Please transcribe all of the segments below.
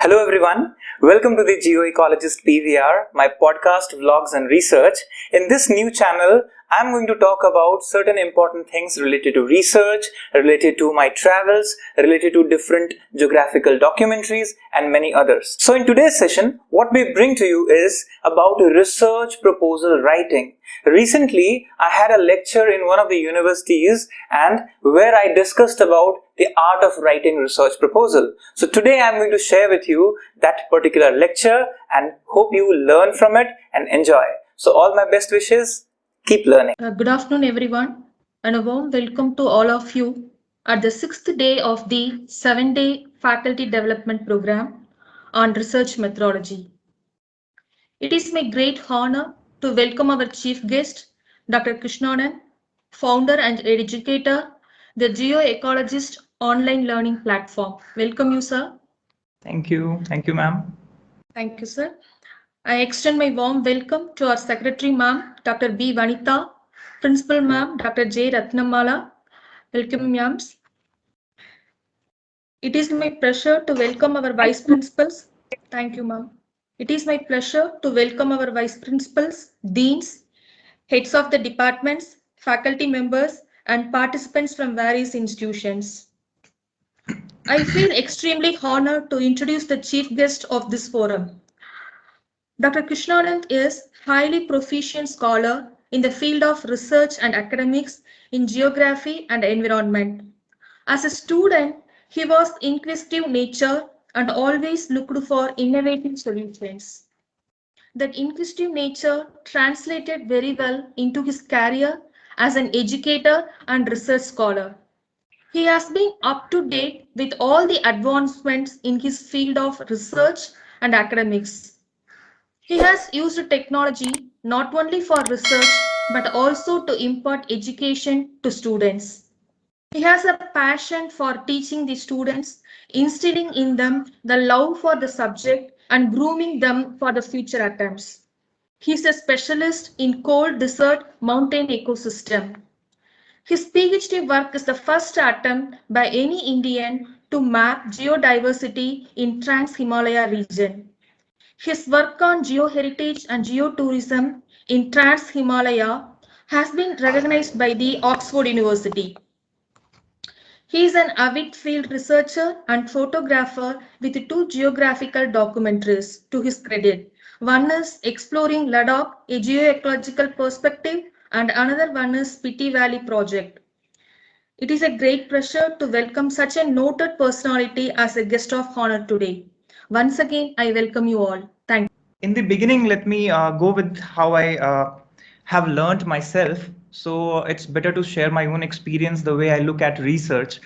Hello everyone, welcome to the GeoEcologist PVR, my podcast, vlogs and research. In this new channel, I'm going to talk about certain important things related to research, related to my travels, related to different geographical documentaries and many others. So in today's session, what we bring to you is about research proposal writing. Recently, I had a lecture in one of the universities and where I discussed about the art of writing research proposal. So today I'm going to share with you that particular lecture and hope you will learn from it and enjoy. So all my best wishes. Keep learning. Good afternoon, everyone, and a warm welcome to all of you at the 6th day of the 7-day faculty development program on research methodology. It is my great honor to welcome our chief guest, Dr. Krishnanand, founder and educator, the GeoEcologist online learning platform. Welcome you, sir. Thank you, ma'am. Thank you, sir. I extend my warm welcome to our Secretary Ma'am, Dr. B. Vanitha, Principal Ma'am, Dr. J. Ratnamala. Welcome, ma'ams. It is my pleasure to welcome our Vice Principals. Thank you, ma'am. It is my pleasure to welcome our Vice Principals, Deans, heads of the departments, faculty members, and participants from various institutions. I feel extremely honored to introduce the chief guest of this forum. Dr. Krishnanand is highly proficient scholar in the field of research and academics in geography and environment. As a student, he was inquisitive nature and always looked for innovative solutions. That inquisitive nature translated very well into his career as an educator and research scholar. He has been up to date with all the advancements in his field of research and academics. He has used technology not only for research but also to impart education to students. He has a passion for teaching the students, instilling in them the love for the subject and grooming them for the future attempts. He is a specialist in cold desert mountain ecosystem. His PhD work is the first attempt by any Indian to map geodiversity in Trans-Himalaya region. His work on geoheritage and geotourism in Trans-Himalaya has been recognized by the Oxford University. He is an avid field researcher and photographer with two geographical documentaries to his credit. One is Exploring Ladakh, a geoecological perspective, and another one is Spiti Valley Project. It is a great pleasure to welcome such a noted personality as a guest of honor today. Once again, I welcome you all. Thank you. In the beginning, let me go with how I have learned myself. So it's better to share my own experience, the way I look at research.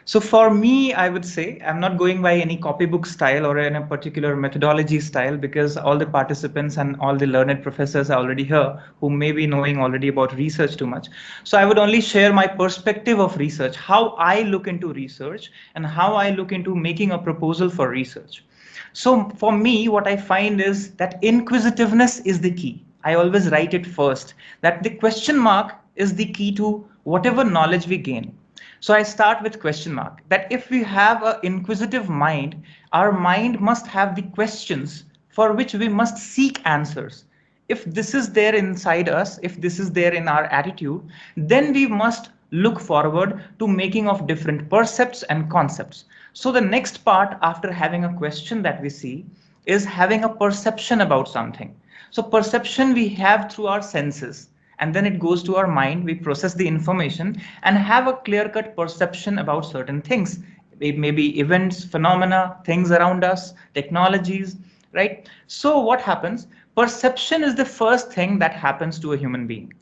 So for me, I would say I'm not going by any copybook style or in a particular methodology style, because all the participants and all the learned professors are already here who may be knowing already about research too much. So I would only share my perspective of research, how I look into research and how I look into making a proposal for research. So for me, what I find is that inquisitiveness is the key. I always write it first, that the question mark is the key to whatever knowledge we gain. So I start with question mark, that if we have an inquisitive mind, our mind must have the questions for which we must seek answers. If this is there inside us, if this is there in our attitude, then we must look forward to making of different percepts and concepts. So the next part after having a question that we see is having a perception about something. So perception we have through our senses, and then it goes to our mind, we process the information and have a clear-cut perception about certain things. It may be events, phenomena, things around us, technologies, right? So what happens? Perception is the first thing that happens to a human being.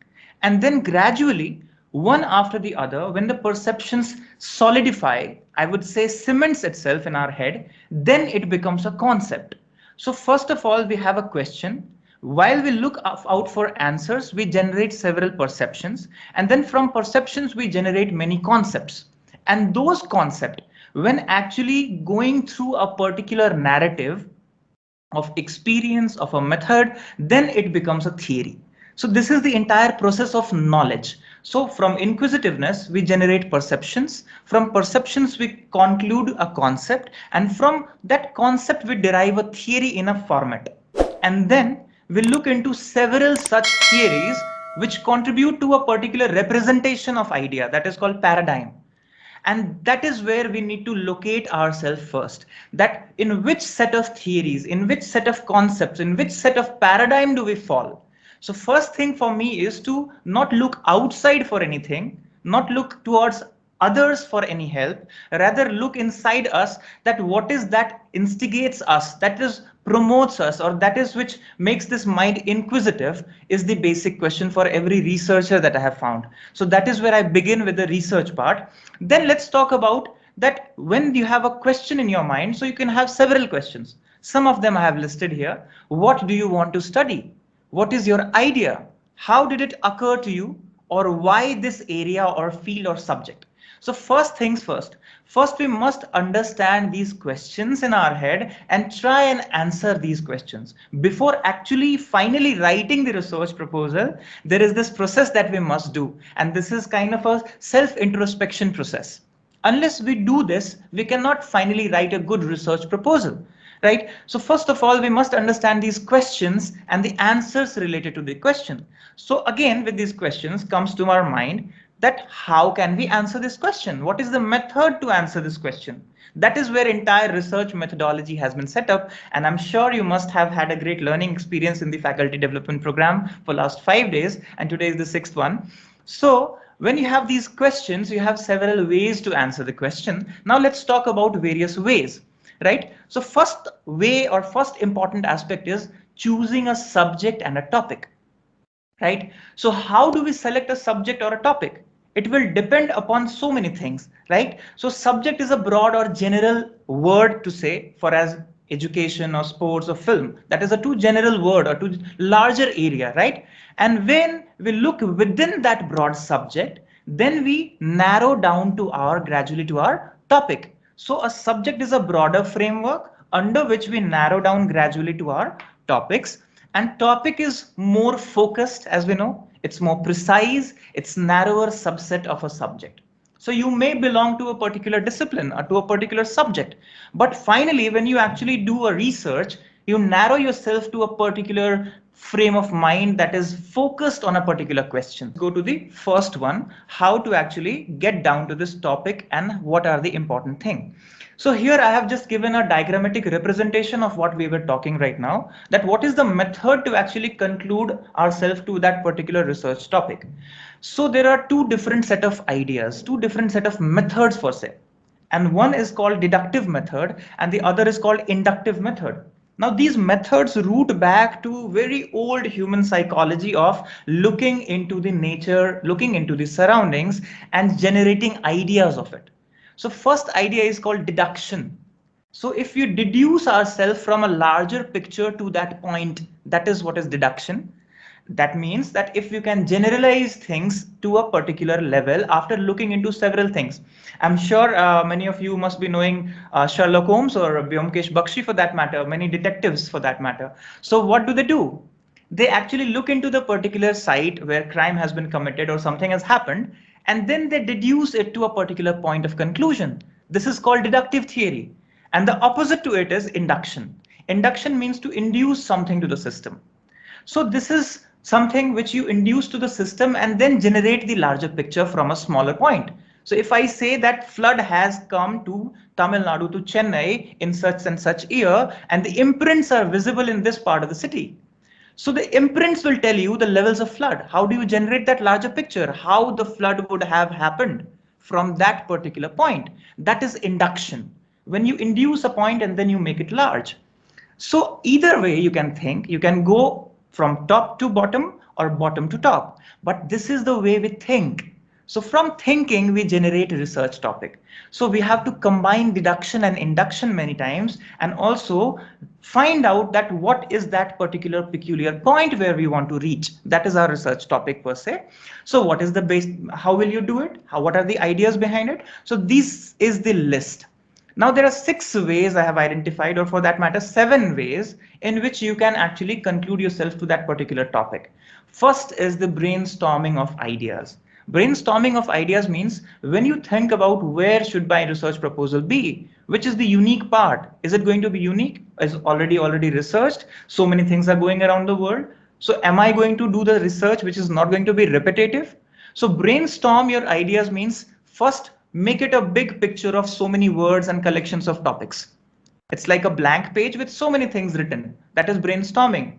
And then gradually, one after the other, when the perceptions solidify, I would say cements itself in our head, then it becomes a concept. So first of all, we have a question. While we look out for answers, we generate several perceptions, and then from perceptions, we generate many concepts. And those concepts, when actually going through a particular narrative of experience, of a method, then it becomes a theory. So this is the entire process of knowledge. So from inquisitiveness, we generate perceptions. From perceptions, we conclude a concept. And from that concept, we derive a theory in a format. And then we look into several such theories which contribute to a particular representation of idea, that is called paradigm. And that is where we need to locate ourselves first, that in which set of theories, in which set of concepts, in which set of paradigm do we fall. So first thing for me is to not look outside for anything, not look towards others for any help, rather look inside us, that what is that instigates us, that is promotes us, or that is which makes this mind inquisitive, is the basic question for every researcher that I have found. So that is where I begin with the research part. Then let's talk about that when you have a question in your mind, so you can have several questions. Some of them I have listed here. What do you want to study? What is your idea? How did it occur to you? Or why this area or field or subject? So first things first. First, we must understand these questions in our head and try and answer these questions. Before actually finally writing the research proposal, there is this process that we must do. And this is kind of a self-introspection process. Unless we do this, we cannot finally write a good research proposal. Right? So first of all, we must understand these questions and the answers related to the question. So again, with these questions comes to our mind that how can we answer this question? What is the method to answer this question? That is where entire research methodology has been set up. And I'm sure you must have had a great learning experience in the faculty development program for last 5 days. And today is the 6th one. So when you have these questions, you have several ways to answer the question. Now let's talk about various ways. Right? So first way or first important aspect is choosing a subject and a topic. Right? So how do we select a subject or a topic? It will depend upon so many things, right? So subject is a broad or general word to say for as education or sports or film. That is a too general word or too larger area, right? And when we look within that broad subject, then we narrow down to our gradually to our topic. So a subject is a broader framework under which we narrow down gradually to our topics. And topic is more focused, as we know, it's more precise, it's narrower subset of a subject. So you may belong to a particular discipline or to a particular subject. But finally, when you actually do a research, you narrow yourself to a particular frame of mind that is focused on a particular question. Go to the first one, how to actually get down to this topic and what are the important things. So here I have just given a diagrammatic representation of what we were talking right now, that what is the method to actually conclude ourselves to that particular research topic. So there are two different set of ideas, two different set of methods for say. And one is called deductive method and the other is called inductive method. Now these methods root back to very old human psychology of looking into the nature, looking into the surroundings and generating ideas of it. So first idea is called deduction. So if you deduce ourselves from a larger picture to that point, that is what is deduction. That means that if you can generalize things to a particular level after looking into several things. I'm sure many of you must be knowing Sherlock Holmes or Byomkesh Bakshi for that matter, many detectives for that matter. So what do? They actually look into the particular site where crime has been committed or something has happened, and then they deduce it to a particular point of conclusion. This is called deductive theory. And the opposite to it is induction. Induction means to induce something to the system. So this is something which you induce to the system and then generate the larger picture from a smaller point. So if I say that flood has come to Tamil Nadu, to Chennai in such and such year, and the imprints are visible in this part of the city. So the imprints will tell you the levels of flood. How do you generate that larger picture? How the flood would have happened from that particular point? That is induction. When you induce a point and then you make it large. So either way you can think, you can go from top to bottom or bottom to top. But this is the way we think. So from thinking, we generate a research topic. So we have to combine deduction and induction many times and also find out that what is that particular peculiar point where we want to reach. That is our research topic per se. So what is the base? How will you do it? What are the ideas behind it? So this is the list. Now there are 6 ways I have identified, or for that matter 7 ways in which you can actually conclude yourself to that particular topic. First is the brainstorming of ideas. Brainstorming of ideas means when you think about where should my research proposal be, which is the unique part. Is it going to be unique? Is already researched? So many things are going around the world. So am I going to do the research which is not going to be repetitive? So brainstorm your ideas means first make it a big picture of so many words and collections of topics. It's like a blank page with so many things written. That is brainstorming.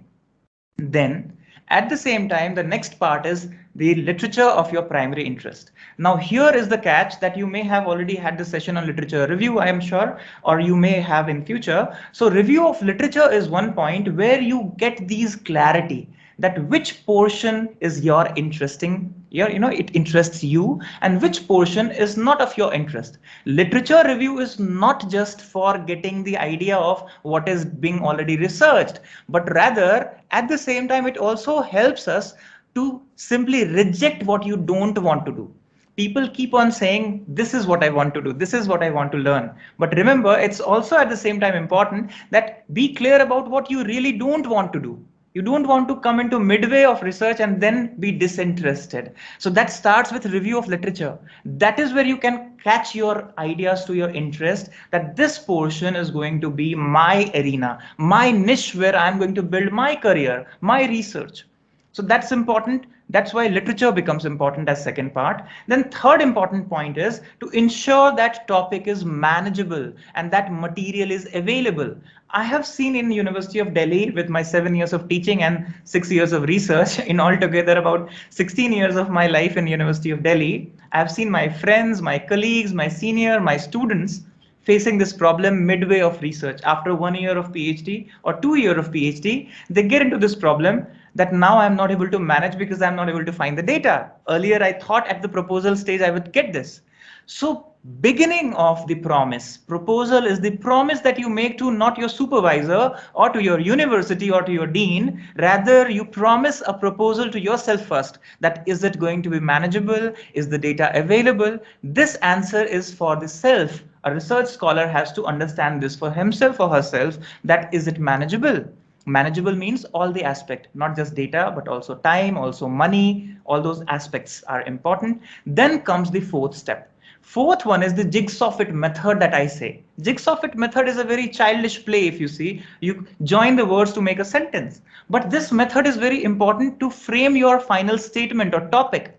Then, at the same time, the next part is the literature of your primary interest. Now, here is the catch that you may have already had the session on literature review, I am sure, or you may have in future. So, review of literature is one point where you get these clarity that which portion is your interesting, it interests you, and which portion is not of your interest. Literature review is not just for getting the idea of what is being already researched, but rather at the same time it also helps us to simply reject what you don't want to do. People keep on saying, this is what I want to do, this is what I want to learn. But remember, it's also at the same time important that be clear about what you really don't want to do. You don't want to come into midway of research and then be disinterested. So that starts with review of literature. That is where you can catch your ideas to your interest, that this portion is going to be my arena, my niche where I'm going to build my career, my research. So that's important. That's why literature becomes important as second part. Then third important point is to ensure that topic is manageable and that material is available. I have seen in University of Delhi with my 7 years of teaching and 6 years of research, in altogether about 16 years of my life in University of Delhi, I have seen my friends, my colleagues, my senior, my students facing this problem midway of research. After 1 year of PhD or 2 year of PhD, they get into this problem that now I'm not able to manage because I'm not able to find the data. Earlier, I thought at the proposal stage I would get this. So beginning of the promise, proposal is the promise that you make to not your supervisor or to your university or to your dean. Rather, you promise a proposal to yourself first, that is it going to be manageable? Is the data available? This answer is for the self. A research scholar has to understand this for himself or herself, that is it manageable? Manageable means all the aspect, not just data, but also time, also money, all those aspects are important. Then comes the fourth step. Fourth one is the jigsaw fit method that I say. Jigsaw fit method is a very childish play if you see. You join the words to make a sentence. But this method is very important to frame your final statement or topic.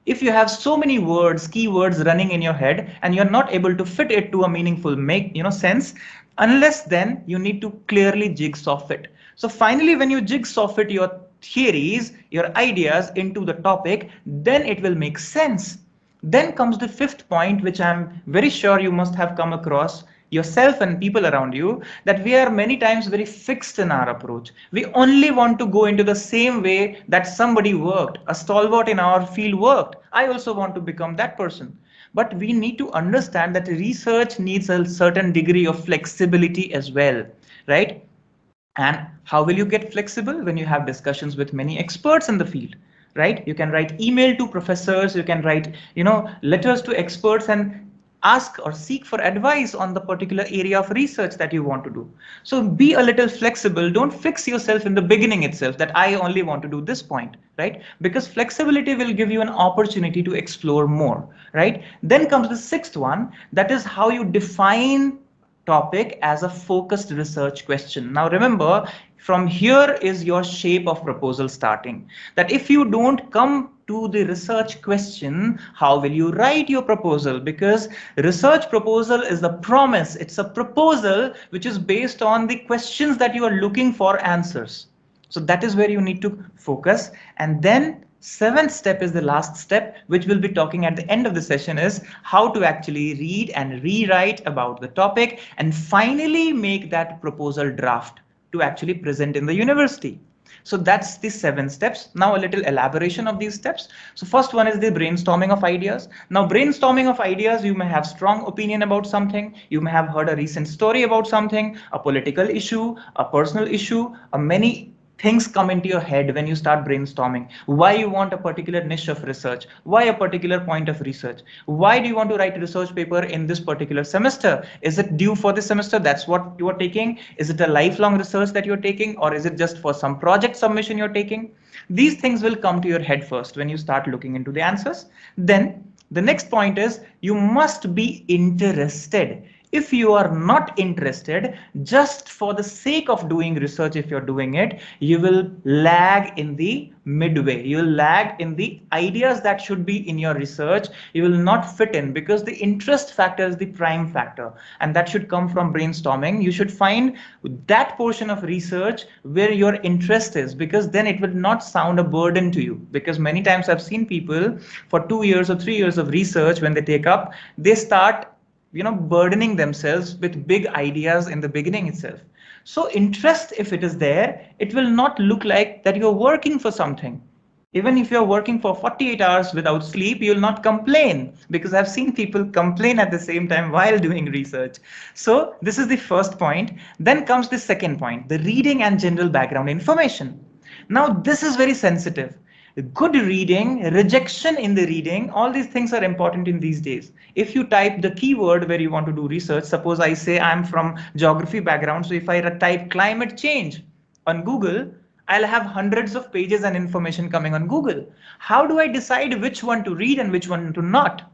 If you have so many words, keywords running in your head and you're not able to fit it to a meaningful sense, unless then you need to clearly jigsaw fit. So finally, when you jigsaw fit your theories, your ideas into the topic, then it will make sense. Then comes the fifth point, which I'm very sure you must have come across yourself and people around you, that we are many times very fixed in our approach. We only want to go into the same way that somebody worked, a stalwart in our field worked. I also want to become that person. But we need to understand that research needs a certain degree of flexibility as well, right? And how will you get flexible? When you have discussions with many experts in the field, right? You can write email to professors, you can write, letters to experts and ask or seek for advice on the particular area of research that you want to do. So be a little flexible. Don't fix yourself in the beginning itself that I only want to do this point, right? Because flexibility will give you an opportunity to explore more, right? Then comes the sixth one, that is how you define topic as a focused research question. Now remember, from here is your shape of proposal starting. That if you don't come to the research question, how will you write your proposal? Because research proposal is the promise. It's a proposal which is based on the questions that you are looking for answers. So that is where you need to focus. And then seventh step is the last step, which we'll be talking at the end of the session, is how to actually read and rewrite about the topic and finally make that proposal draft to actually present in the university. So that's the 7 steps. Now a little elaboration of these steps. So first one is the brainstorming of ideas. Now brainstorming of ideas, you may have strong opinion about something. You may have heard a recent story about something, a political issue, a personal issue, a many things come into your head when you start brainstorming. Why you want a particular niche of research? Why a particular point of research? Why do you want to write a research paper in this particular semester? Is it due for this semester? That's what you are taking. Is it a lifelong research that you're taking, or is it just for some project submission you're taking? These things will come to your head first when you start looking into the answers. Then the next point is you must be interested. If you are not interested, just for the sake of doing research, if you're doing it, you will lag in the midway. You will lag in the ideas that should be in your research. You will not fit in because the interest factor is the prime factor, and that should come from brainstorming. You should find that portion of research where your interest is, because then it will not sound a burden to you. Because many times I've seen people for 2 years or 3 years of research, when they take up, they start burdening themselves with big ideas in the beginning itself. So interest, if it is there, it will not look like that you're working for something. Even if you're working for 48 hours without sleep, you'll not complain, because I've seen people complain at the same time while doing research. So this is the first point. Then comes the second point, the reading and general background information. Now this is very sensitive. Good reading, rejection in the reading, all these things are important in these days. If you type the keyword where you want to do research, suppose I say I'm from geography background, so if I type climate change on Google, I'll have hundreds of pages and information coming on Google. How do I decide which one to read and which one to not?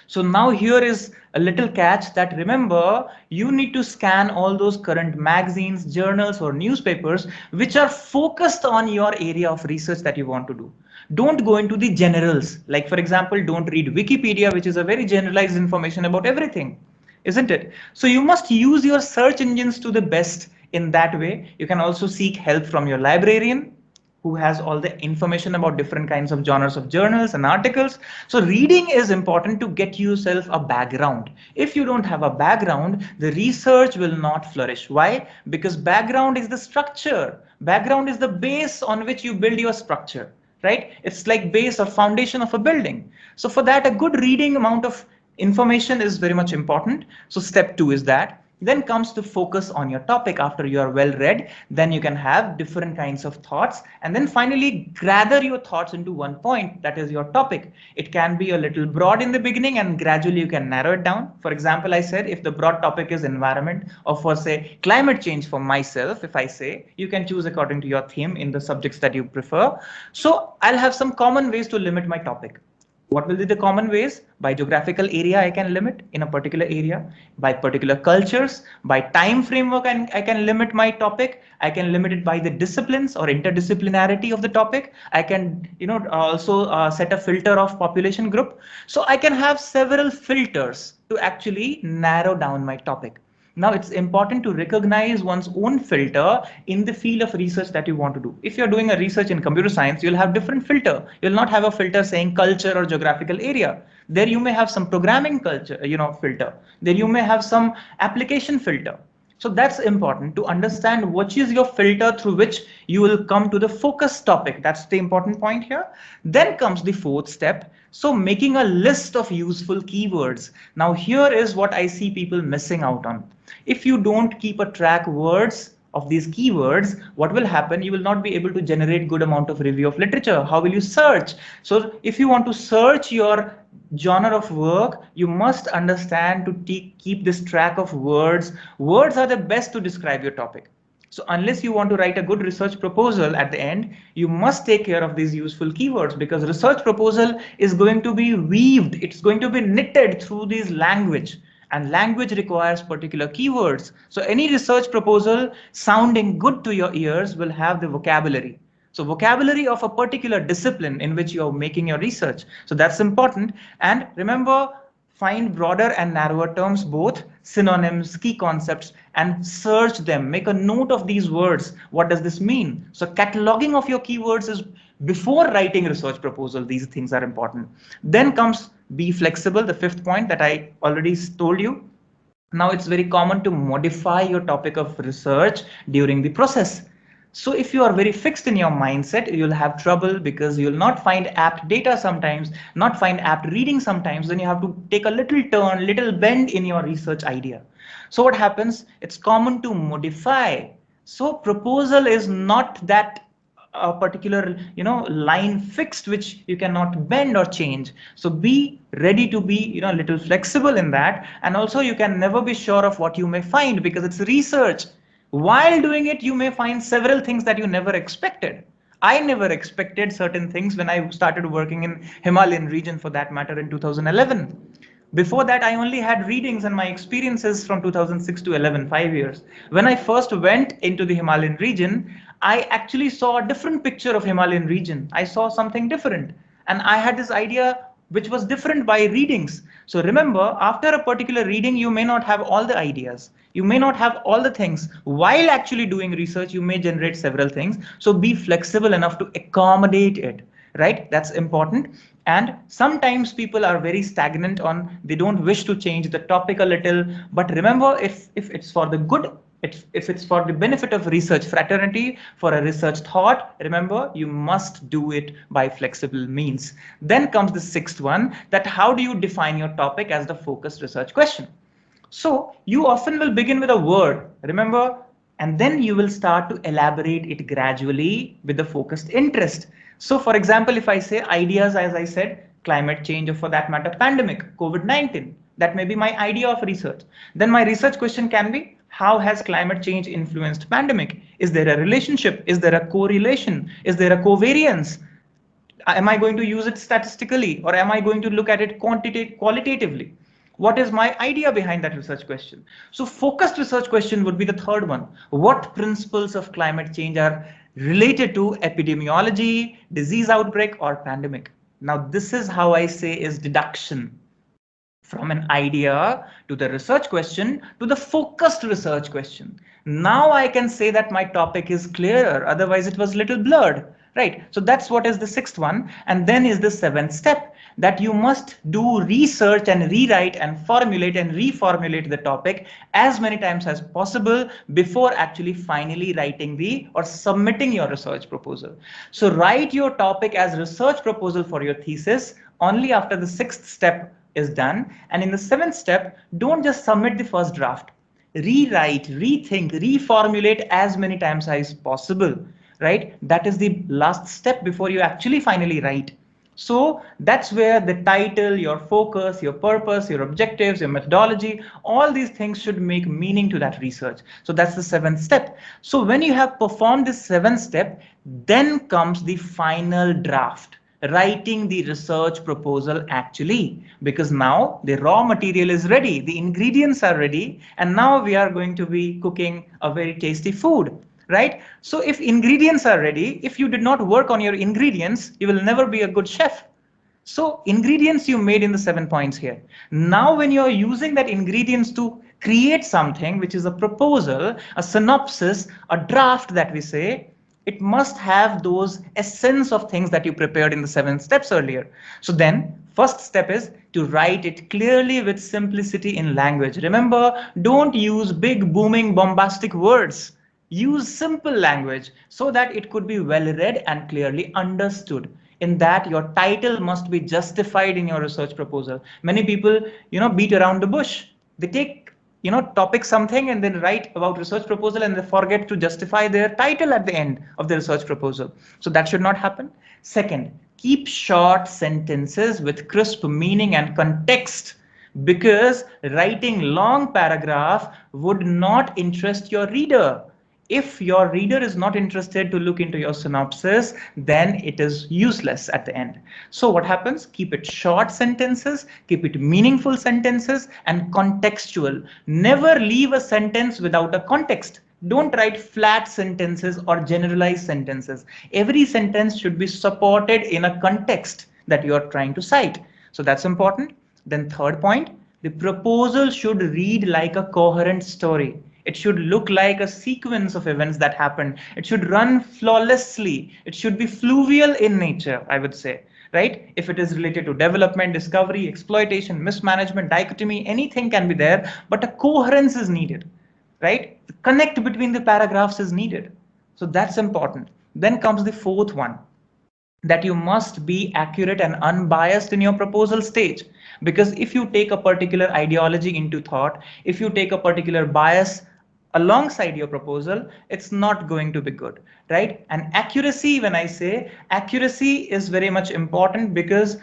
So now here is a little catch, that remember, you need to scan all those current magazines, journals, or newspapers which are focused on your area of research that you want to do. Don't go into the generals. Like for example, don't read Wikipedia, which is a very generalized information about everything, isn't it? So you must use your search engines to the best in that way. You can also seek help from your librarian, who has all the information about different kinds of genres of journals and articles. So reading is important to get yourself a background. If you don't have a background, the research will not flourish. Why? Because background is the structure. Background is the base on which you build your structure, right? It's like base or foundation of a building. So for that, a good reading amount of information is very much important. So step 2 is that. Then comes to focus on your topic. After you are well read, then you can have different kinds of thoughts, and then finally gather your thoughts into one point, that is your topic. It can be a little broad in the beginning, and gradually you can narrow it down. For example, I said if the broad topic is environment, or for say climate change for myself, if I say, you can choose according to your theme in the subjects that you prefer. So I'll have some common ways to limit my topic. What will be the common ways? By geographical area, I can limit in a particular area. By particular cultures, by time framework, I can limit my topic. I can limit it by the disciplines or interdisciplinarity of the topic. I can, also set a filter of population group. So I can have several filters to actually narrow down my topic. Now it's important to recognize one's own filter in the field of research that you want to do. If you're doing a research in computer science, you'll have different filter. You'll not have a filter saying culture or geographical area. There you may have some programming culture, filter. There you may have some application filter. So that's important to understand what is your filter through which you will come to the focus topic. That's the important point here. Then comes the fourth step. So making a list of useful keywords. Now here is what I see people missing out on. If you don't keep a track words of these keywords, what will happen? You will not be able to generate good amount of review of literature. How will you search? So if you want to search your genre of work, you must understand to keep this track of words. Words are the best to describe your topic. So unless you want to write a good research proposal at the end, you must take care of these useful keywords, because research proposal is going to be weaved. It's going to be knitted through these language, and language requires particular keywords. So any research proposal sounding good to your ears will have the vocabulary. So vocabulary of a particular discipline in which you're making your research. So that's important. And remember, find broader and narrower terms, both synonyms, key concepts, and search them. Make a note of these words. What does this mean? So cataloging of your keywords is before writing research proposal. These things are important. Then comes be flexible, the fifth point that I already told you. Now it's very common to modify your topic of research during the process. So if you are very fixed in your mindset, you'll have trouble, because you'll not find apt data sometimes, not find apt reading sometimes. Then you have to take a little turn, little bend in your research idea. So what happens? It's common to modify So proposal is not that a particular line fixed which you cannot bend or change. So be ready to be a little flexible in that, and also you can never be sure of what you may find because it's research. While doing it, you may find several things that you never expected. I never expected certain things when I started working in Himalayan region, for that matter, in 2011. Before that, I only had readings and my experiences from 2006 to 11, 5 years. When I first went into the Himalayan region, I actually saw a different picture of Himalayan region. I saw something different. And I had this idea which was different by readings. So remember, after a particular reading, you may not have all the ideas. You may not have all the things. While actually doing research, you may generate several things. So be flexible enough to accommodate it, right? That's important. And sometimes people are very stagnant on, they don't wish to change the topic a little. But remember, if it's for the good, if it's for the benefit of research fraternity, for a research thought, remember, you must do it by flexible means. Then comes the sixth one, that how do you define your topic as the focused research question? So you often will begin with a word, remember, and then you will start to elaborate it gradually with the focused interest. So for example, if I say ideas, as I said, climate change, or for that matter, pandemic, COVID-19, that may be my idea of research. Then my research question can be, how has climate change influenced pandemic? Is there a relationship? Is there a correlation? Is there a covariance? Am I going to use it statistically, or am I going to look at it qualitatively? What is my idea behind that research question? So focused research question would be the third one. What principles of climate change are related to epidemiology, disease outbreak, or pandemic? Now this is how I say is deduction from an idea to the research question to the focused research question. Now I can say that my topic is clearer, otherwise it was a little blurred, right? So that's what is the sixth one. And then is the seventh step, that you must do research and rewrite and formulate and reformulate the topic as many times as possible before actually finally writing the or submitting your research proposal. So write your topic as research proposal for your thesis only after the sixth step is done. And in the seventh step, don't just submit the first draft. Rewrite, rethink, reformulate as many times as possible, right? That is the last step before you actually finally write. So that's where the title, your focus, your purpose, your objectives, your methodology, all these things should make meaning to that research. So that's the seventh step. So when you have performed this seventh step, then comes the final draft, writing the research proposal actually, because now the raw material is ready, the ingredients are ready, and now we are going to be cooking a very tasty food, right? So if ingredients are ready, if you did not work on your ingredients, you will never be a good chef. So ingredients you made in the 7 points here. Now when you're using that ingredients to create something, which is a proposal, a synopsis, a draft that we say, it must have those essence of things that you prepared in the 7 steps earlier. So then first step is to write it clearly with simplicity in language. Remember, don't use big, booming, bombastic words. Use simple language so that it could be well read and clearly understood. In that, your title must be justified in your research proposal. Many people, beat around the bush. They take, topic something and then write about research proposal and they forget to justify their title at the end of the research proposal. So that should not happen. Second, keep short sentences with crisp meaning and context, because writing long paragraph would not interest your reader. If your reader is not interested to look into your synopsis, then it is useless at the end. So what happens? Keep it short sentences, keep it meaningful sentences, and contextual. Never leave a sentence without a context. Don't write flat sentences or generalized sentences. Every sentence should be supported in a context that you are trying to cite. So that's important. Then third point, the proposal should read like a coherent story. It should look like a sequence of events that happened. It should run flawlessly. It should be fluvial in nature, I would say, right? If it is related to development, discovery, exploitation, mismanagement, dichotomy, anything can be there, but a coherence is needed, right? The connect between the paragraphs is needed. So that's important. Then comes the fourth one, that you must be accurate and unbiased in your proposal stage. Because if you take a particular ideology into thought, if you take a particular bias alongside your proposal, it's not going to be good, right? And accuracy, when I say accuracy is very much important, because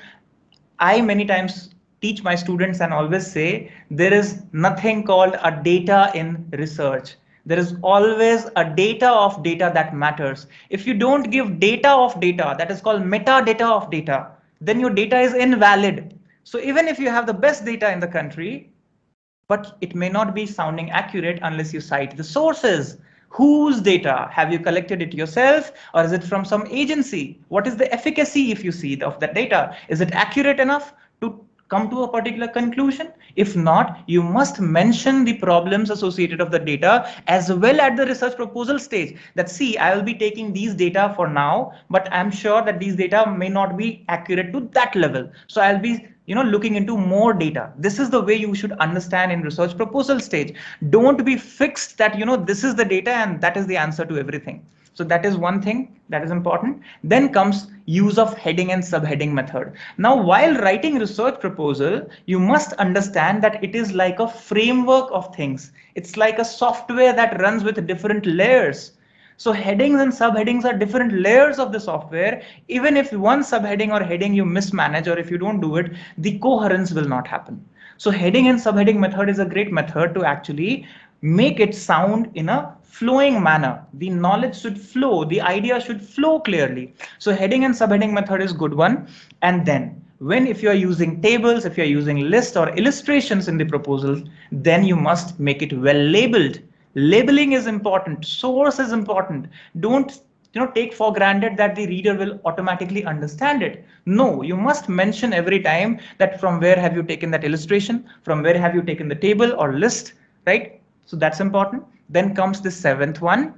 I many times teach my students and always say there is nothing called a data in research. There is always a data of data that matters. If you don't give data of data, that is called metadata of data, then your data is invalid. So even if you have the best data in the country, but it may not be sounding accurate unless you cite the sources. Whose data? Have you collected it yourself, or is it from some agency? What is the efficacy, if you see, of that data? Is it accurate enough to come to a particular conclusion? If not, you must mention the problems associated of the data as well at the research proposal stage. That, see, I will be taking these data for now, but I'm sure that these data may not be accurate to that level. So I'll be looking into more data. This is the way you should understand in research proposal stage. Don't be fixed that this is the data and that is the answer to everything. So that is one thing that is important. Then comes use of heading and subheading method. Now, while writing research proposal, you must understand that it is like a framework of things. It's like a software that runs with different layers. So headings and subheadings are different layers of the software. Even if one subheading or heading you mismanage, or if you don't do it, the coherence will not happen. So heading and subheading method is a great method to actually make it sound in a flowing manner. The knowledge should flow, the idea should flow clearly. So heading and subheading method is good one. And then if you are using tables, if you are using lists or illustrations in the proposal, then you must make it well labeled. Labeling is important, source is important. Don't take for granted that the reader will automatically understand it. No, you must mention every time that from where have you taken that illustration, from where have you taken the table or list, right? So that's important. Then comes the seventh one,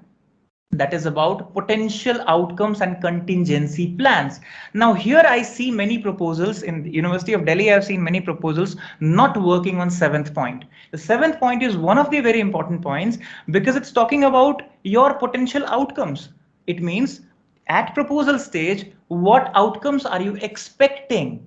that is about potential outcomes and contingency plans. Now here I see many proposals in the University of Delhi. I have seen many proposals not working on seventh point. The seventh point is one of the very important points, because it's talking about your potential outcomes. It means at proposal stage, what outcomes are you expecting?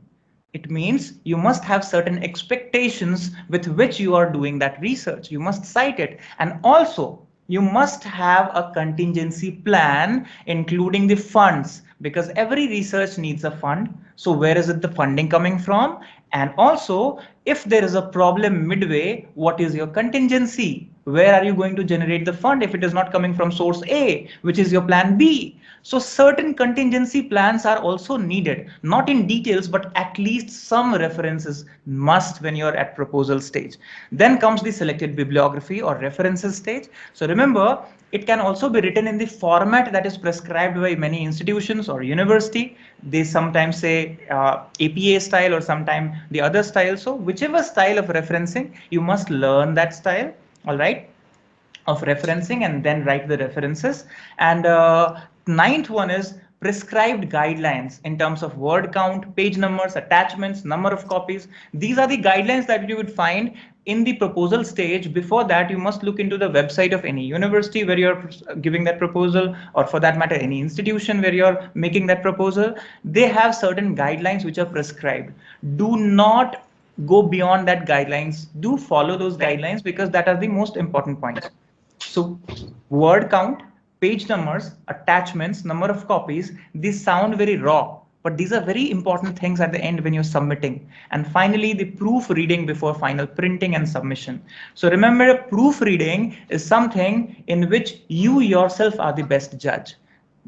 It means you must have certain expectations with which you are doing that research. You must cite it. And also, you must have a contingency plan, including the funds, because every research needs a fund. So where is it the funding coming from? And also, if there is a problem midway, what is your contingency? Where are you going to generate the fund if it is not coming from source A, which is your plan B? So certain contingency plans are also needed, not in details, but at least some references must when you're at proposal stage. Then comes the selected bibliography or references stage. So remember, it can also be written in the format that is prescribed by many institutions or university. They sometimes say APA style or sometimes the other style. So whichever style of referencing, you must learn that style, all right, of referencing, and then write the references. And ninth one is prescribed guidelines in terms of word count, page numbers, attachments, number of copies. These are the guidelines that you would find in the proposal stage. Before that, you must look into the website of any university where you're giving that proposal, or for that matter, any institution where you're making that proposal. They have certain guidelines which are prescribed. Do not go beyond that guidelines. Do follow those guidelines, because that are the most important points. So word count, page numbers, attachments, number of copies, these sound very raw, but these are very important things at the end when you're submitting. And finally, the proofreading before final printing and submission. So remember, proofreading is something in which you yourself are the best judge.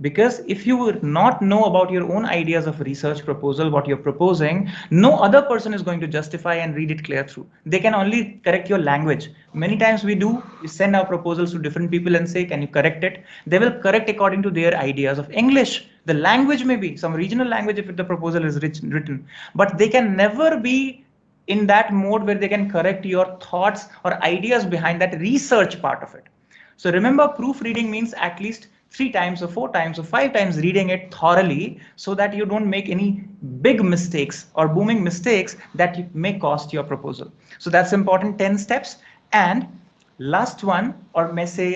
Because if you would not know about your own ideas of research proposal, what you're proposing, no other person is going to justify and read it clear through. They can only correct your language. Many times we send our proposals to different people and say, can you correct it? They will correct according to their ideas of English. The language may be some regional language if the proposal is written, but they can never be in that mode where they can correct your thoughts or ideas behind that research part of it. So remember, proofreading means at least 3 times or 4 times or 5 times reading it thoroughly, so that you don't make any big mistakes or booming mistakes that may cost your proposal. So that's important, 10 steps. And last one, or may say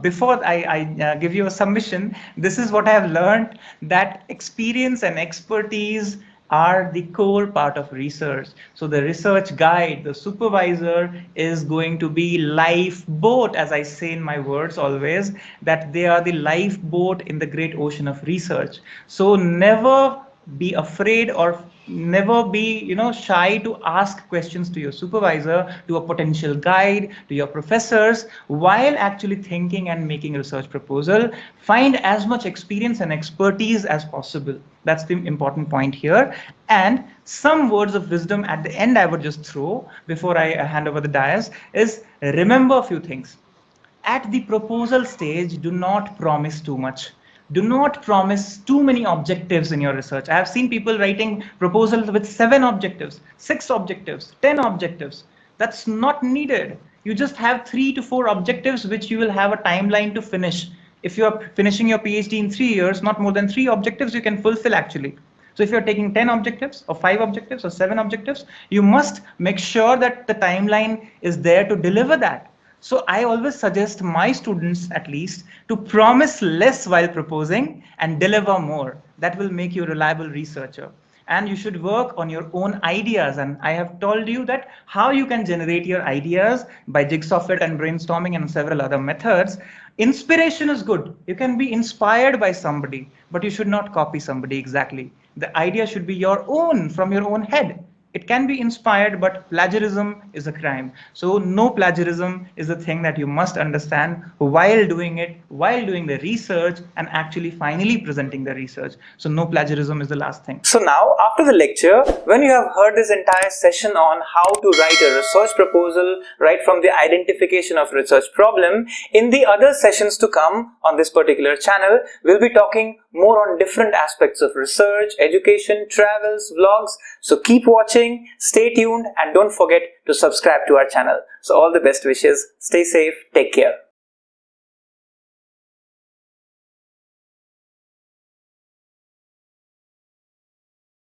before I give you a submission, this is what I have learned, that experience and expertise are the core part of research. So the research guide, the supervisor is going to be lifeboat, as I say in my words always, that they are the lifeboat in the great ocean of research. So never be afraid or never be shy to ask questions to your supervisor, to a potential guide, to your professors while actually thinking and making a research proposal. Find as much experience and expertise as possible. That's the important point here. And some words of wisdom at the end I would just throw before I hand over the dais is, remember a few things. At the proposal stage, do not promise too much. Do not promise too many objectives in your research. I have seen people writing proposals with 7 objectives, 6 objectives, 10 objectives. That's not needed. You just have 3 to 4 objectives which you will have a timeline to finish. If you are finishing your PhD in 3 years, not more than 3 objectives you can fulfill actually. So if you're taking 10 objectives or 5 objectives or 7 objectives, you must make sure that the timeline is there to deliver that. So I always suggest my students at least to promise less while proposing and deliver more. That will make you a reliable researcher. And you should work on your own ideas. And I have told you that how you can generate your ideas by jigsaw fit and brainstorming and several other methods. Inspiration is good. You can be inspired by somebody, but you should not copy somebody exactly. The idea should be your own, from your own head. It can be inspired, but plagiarism is a crime. So no plagiarism is a thing that you must understand while doing it, while doing the research and actually finally presenting the research. So no plagiarism is the last thing. So now after the lecture, when you have heard this entire session on how to write a research proposal, right from the identification of research problem, in the other sessions to come on this particular channel, we'll be talking more on different aspects of research, education, travels, vlogs. So keep watching, stay tuned, and don't forget to subscribe to our channel. So all the best wishes, stay safe, take care.